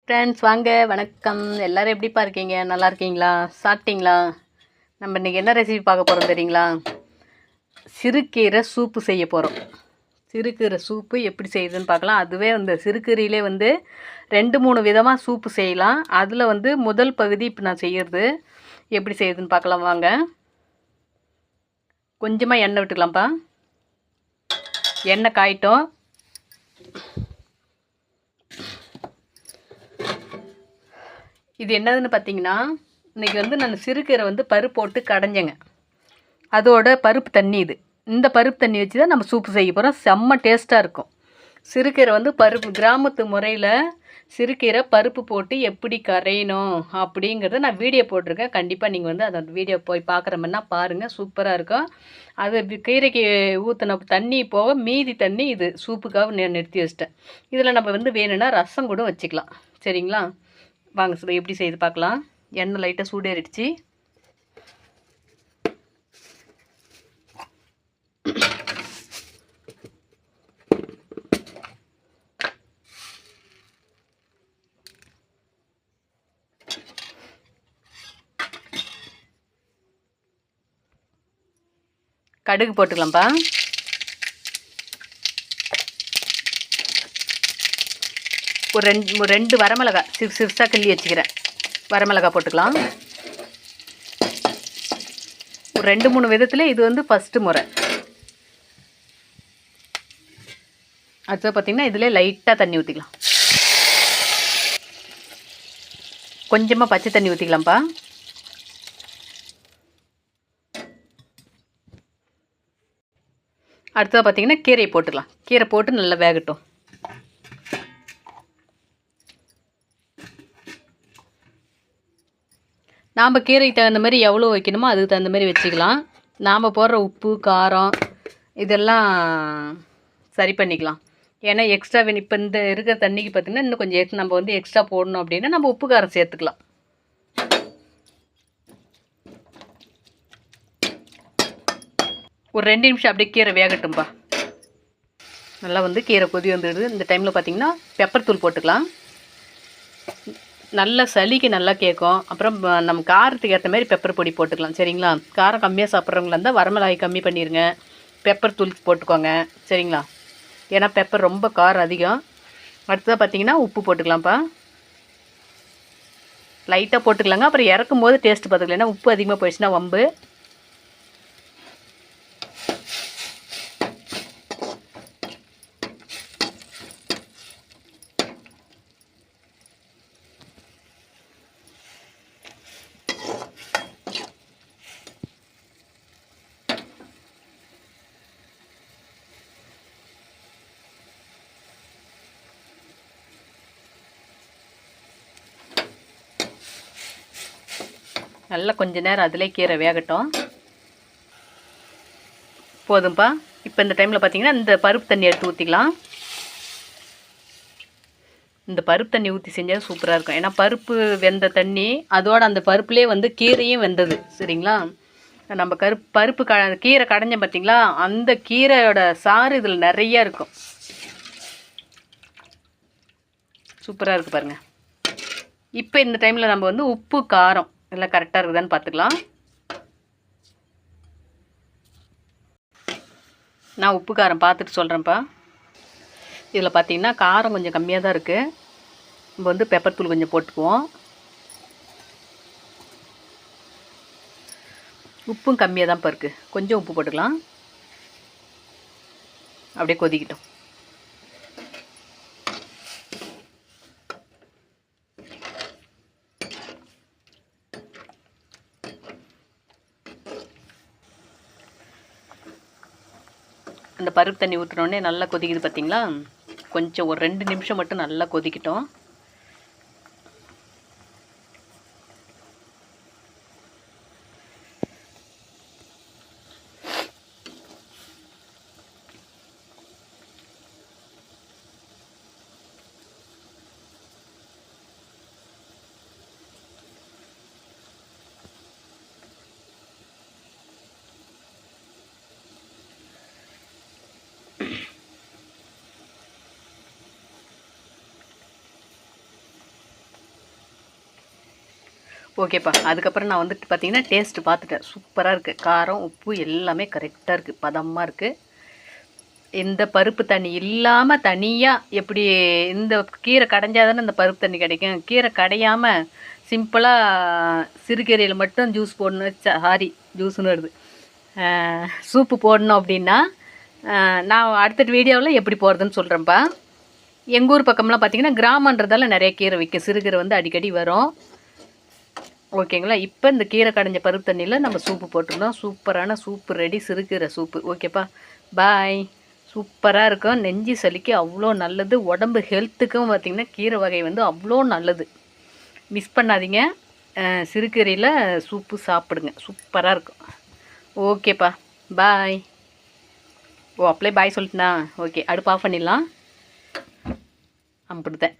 Friends வாங்க வணக்கம். எல்லோரும் எப்படிப்பா இருக்கீங்க? நல்லா இருக்கீங்களா? சாப்பிட்டீங்களா? நம்ம இன்றைக்கி என்ன ரெசிபி பார்க்க போகிறோம் தெரியுங்களா? சிறுகீரை சூப்பு செய்ய போகிறோம். சிறுகீரை சூப்பு எப்படி செய்யுதுன்னு பார்க்கலாம். அதுவே அந்த சிறுகீரையிலே 2-3 விதமாக சூப்பு செய்யலாம். அதில் முதல் பகுதி இப்போ நான் செய்கிறது எப்படி செய்யுதுன்னு பார்க்கலாம் வாங்க. கொஞ்சமாக எண்ணெய் விட்டுக்கலாம்ப்பா. எண்ணெய் காயிட்டோம். இது என்னதுன்னு பார்த்தீங்கன்னா, இன்றைக்கி நான் சிறுகீரை பருப்பு போட்டு கடைஞ்சேங்க. அதோட பருப்பு தண்ணி இது. இந்த பருப்பு தண்ணி வச்சு தான் நம்ம சூப்பு செய்ய போகிறோம். செம்ம டேஸ்ட்டாக இருக்கும். சிறுகீரை பருப்பு கிராமத்து முறையில் சிறுகீரை பருப்பு போட்டு எப்படி கரையணும் அப்படிங்கிறத நான் வீடியோ போட்டிருக்கேன். கண்டிப்பாக நீங்கள் அந்த வீடியோ போய் பார்க்குற மாதிரினா பாருங்கள். சூப்பராக இருக்கும். அது கீரைக்கு ஊற்றின தண்ணி போக மீதி தண்ணி இது சூப்புக்காக நான் நிறுத்தி வச்சிட்டேன். இதில் நம்ம வேணும்னா ரசம் கூட வச்சுக்கலாம். சரிங்களா? வாங்க எப்படி செய்து பார்க்கலாம். எண்ணெய் லைட்டாக சூடேறிடுச்சு. கடுகு போட்டுக்கலாம்ப்பா. ஒரு ரெண்டு வரமிளகா சிறுசாக கிள்ளி வச்சுக்கிறேன். வரமிளகா போட்டுக்கலாம். ஒரு 2-3 விதத்தில் இது ஃபஸ்ட்டு முறை. அடுத்தது பார்த்திங்கன்னா இதில் லைட்டாக தண்ணி ஊற்றிக்கலாம். கொஞ்சமாக பச்சை தண்ணி ஊற்றிக்கலாம்ப்பா. அடுத்தது பார்த்திங்கன்னா கீரையை போட்டுக்கலாம். கீரை போட்டு நல்லா வேகட்டும். நாம் கீரைக்கு தகுந்த மாதிரி எவ்வளோ வைக்கணுமோ அதுக்கு தகுந்த மாதிரி வச்சுக்கலாம். நாம் போடுற உப்பு காரம் இதெல்லாம் சரி பண்ணிக்கலாம். ஏன்னா எக்ஸ்ட்ரா இப்போ இந்த இருக்கிற தண்ணிக்கு பார்த்திங்கன்னா இன்னும் கொஞ்சம் நம்ம எக்ஸ்ட்ரா போடணும் அப்படின்னா நம்ம உப்பு காரம் சேர்த்துக்கலாம். ஒரு 2 நிமிஷம் அப்படியே கீரை வேகட்டும்பா. நல்லா கீரை கொதி வந்துடுது. இந்த டைமில் பார்த்திங்கன்னா பெப்பர் தூள் போட்டுக்கலாம். நல்ல சளிக்கு நல்லா கேட்கும். அப்புறம் நம்ம காரத்துக்கு ஏற்ற மாதிரி பெப்பர் பொடி போட்டுக்கலாம். சரிங்களா? காரம் கம்மியாக சாப்பிட்றவங்களா இருந்தால் வரமிளகாய் கம்மி பண்ணிடுங்க. பெப்பர் தூள் போட்டுக்கோங்க. சரிங்களா? ஏன்னா பெப்பர் ரொம்ப காரம் அதிகம். அடுத்ததாக பார்த்திங்கன்னா உப்பு போட்டுக்கலாம்ப்பா. லைட்டாக போட்டுக்கலாங்க. அப்புறம் இறக்கும் போது டேஸ்ட்டு பார்த்துக்கலாம். ஏன்னா உப்பு அதிகமாக போயிடுச்சுன்னா வம்பு. நல்லா கொஞ்ச நேரம் அதிலே கீரை வேகட்டும். போதும்ப்பா. இப்போ இந்த டைமில் பார்த்திங்கன்னா இந்த பருப்பு தண்ணி எடுத்து ஊற்றிக்கலாம். இந்த பருப்பு தண்ணி ஊற்றி செஞ்சால் சூப்பராக இருக்கும். ஏன்னா பருப்பு வெந்த தண்ணி அதோட அந்த பருப்புலேயே கீரையும் வெந்தது. சரிங்களா? நம்ம பருப்பு கீரை கடைஞ்சேன் பார்த்திங்களா, அந்த கீரையோட சாறு இதில் நிறையா இருக்கும். சூப்பராக இருக்குது பாருங்கள். இப்போ இந்த டைமில் நம்ம உப்பு காரம் எல்லாம் கரெக்டாக இருக்குதான்னு பார்த்துக்கலாம். நான் உப்பு காரம் பார்த்துட்டு சொல்கிறேன்ப்பா. இதில் பார்த்திங்கன்னா காரம் கொஞ்சம் கம்மியாக தான் இருக்குது. நம்ம பெப்பர் தூள் கொஞ்சம் போட்டுக்குவோம். உப்பும் கம்மியாக தான்ப்பா இருக்குது. கொஞ்சம் உப்பு போட்டுக்கலாம். அப்படியே கொதிக்கிட்டோம். அந்த பருப்பு தண்ணி ஊற்றினோடனே நல்லா கொதிக்குது பார்த்திங்களா. கொஞ்சம் ஒரு 2 நிமிஷம் மட்டும் நல்லா கொதிக்கிட்டோம். ஓகேப்பா. அதுக்கப்புறம் நான் வந்துட்டு பார்த்தீங்கன்னா டேஸ்ட்டு பார்த்துட்டேன். சூப்பராக இருக்குது. காரம், உப்பு எல்லாமே கரெக்டாக இருக்குது. பதமாக இருக்குது. இந்த பருப்பு தண்ணி இல்லாமல் தனியாக எப்படி இந்த கீரை கடைஞ்சா தானே இந்த பருப்பு தண்ணி கிடைக்கும். கீரை கடையாமல் சிம்பிளாக சிறுகீரையில் மட்டும் ஜூஸ் போடணும். சாரி, ஜூஸ்னு வருது, சூப்பு போடணும் அப்படின்னா நான் அடுத்த வீடியோவில் எப்படி போடுறதுன்னு சொல்கிறேன்ப்பா. எங்கள் ஊர் பக்கம்லாம் பார்த்திங்கன்னா கிராமன்றதால நிறைய கீரை விற்கும். சிறுகீரை வந்து அடிக்கடி வரும். ஓகேங்களா. இப்போ இந்த கீரை கடைஞ்ச பருப்பு தண்ணியில் நம்ம சூப்பு போட்டுருந்தோம். சூப்பரான சூப்பு ரெடி, சிறுகீரை சூப்பு. ஓகேப்பா, பாய். சூப்பராக இருக்கும். நெஞ்சு சளிக்கு அவ்வளோ நல்லது. உடம்பு ஹெல்த்துக்கும் பார்த்திங்கன்னா கீரை வகை வந்து அவ்வளோ நல்லது. மிஸ் பண்ணாதீங்க. சிறுகீரையில் சூப்பு சாப்பிடுங்க. சூப்பராக இருக்கும். ஓகேப்பா, பாய். ஓ, அப்படியே பாய் சொல்லிட்டுனா? ஓகே, அடுப்பு ஆஃப் பண்ணிடலாம். அப்படித்தான்.